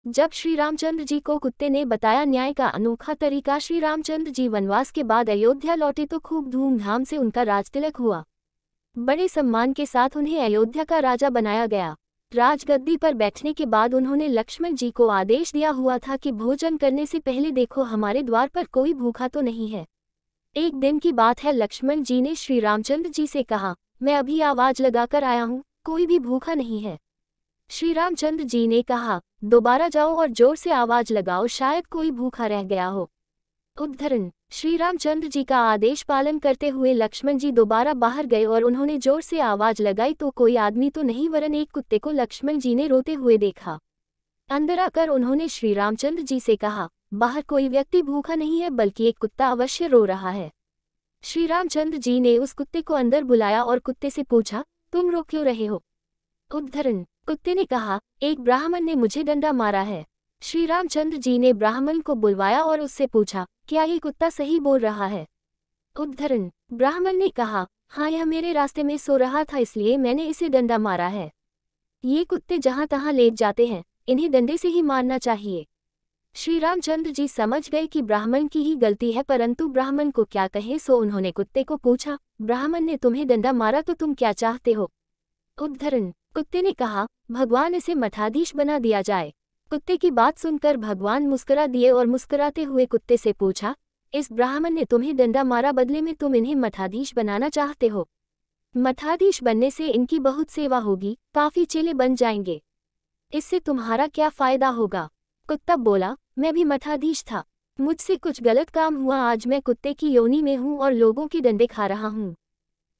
जब श्री रामचंद्र जी को कुत्ते ने बताया न्याय का अनोखा तरीका, श्री रामचंद्र जी वनवास के बाद अयोध्या लौटे तो खूब धूमधाम से उनका राजतिलक हुआ। बड़े सम्मान के साथ उन्हें अयोध्या का राजा बनाया गया। राजगद्दी पर बैठने के बाद उन्होंने लक्ष्मण जी को आदेश दिया हुआ था कि भोजन करने से पहले देखो हमारे द्वार पर कोई भूखा तो नहीं है। एक दिन की बात है, लक्ष्मण जी ने श्री रामचंद्र जी से कहा, मैं अभी आवाज लगाकर आया हूँ, कोई भी भूखा नहीं है। श्री रामचंद्र जी ने कहा, दोबारा जाओ और जोर से आवाज लगाओ, शायद कोई भूखा रह गया हो। उद्धरण: श्री रामचंद्र जी का आदेश पालन करते हुए लक्ष्मण जी दोबारा बाहर गए और उन्होंने जोर से आवाज लगाई तो कोई आदमी तो नहीं वरन एक कुत्ते को लक्ष्मण जी ने रोते हुए देखा। अंदर आकर उन्होंने श्री रामचंद्र जी से कहा, बाहर कोई व्यक्ति भूखा नहीं है बल्कि एक कुत्ता अवश्य रो रहा है। श्री रामचंद्र जी ने उस कुत्ते को अंदर बुलाया और कुत्ते से पूछा, तुम रो क्यों रहे हो? उद्धरण: कुत्ते ने कहा, एक ब्राह्मण ने मुझे डंडा मारा है। श्री रामचंद्र जी ने ब्राह्मण को बुलवाया और उससे पूछा, क्या ये कुत्ता सही बोल रहा है? उद्धरण: ब्राह्मण ने कहा, हाँ, यह मेरे रास्ते में सो रहा था इसलिए मैंने इसे डंडा मारा है। ये कुत्ते जहाँ तहाँ लेट जाते हैं, इन्हें डंडे से ही मारना चाहिए। श्री रामचंद्र जी समझ गए कि ब्राह्मण की ही गलती है, परंतु ब्राह्मण को क्या कहें, सो उन्होंने कुत्ते को पूछा, ब्राह्मण ने तुम्हें डंडा मारा तो तुम क्या चाहते हो? उद्धरण: कुत्ते ने कहा, भगवान इसे मठाधीश बना दिया जाए। कुत्ते की बात सुनकर भगवान मुस्कुरा दिए और मुस्कुराते हुए कुत्ते से पूछा, इस ब्राह्मण ने तुम्हें डंडा मारा, बदले में तुम इन्हें मठाधीश बनाना चाहते हो। मठाधीश बनने से इनकी बहुत सेवा होगी, काफी चेले बन जाएंगे। इससे तुम्हारा क्या फायदा होगा? कुत्ता बोला, मैं भी मठाधीश था, मुझसे कुछ गलत काम हुआ, आज मैं कुत्ते की योनि में हूँ और लोगों के डंडे खा रहा हूँ।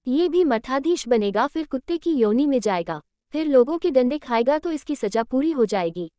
ये भी मठाधीश बनेगा, फिर कुत्ते की योनि में जाएगा, फिर लोगों के डंडे खाएगा तो इसकी सजा पूरी हो जाएगी।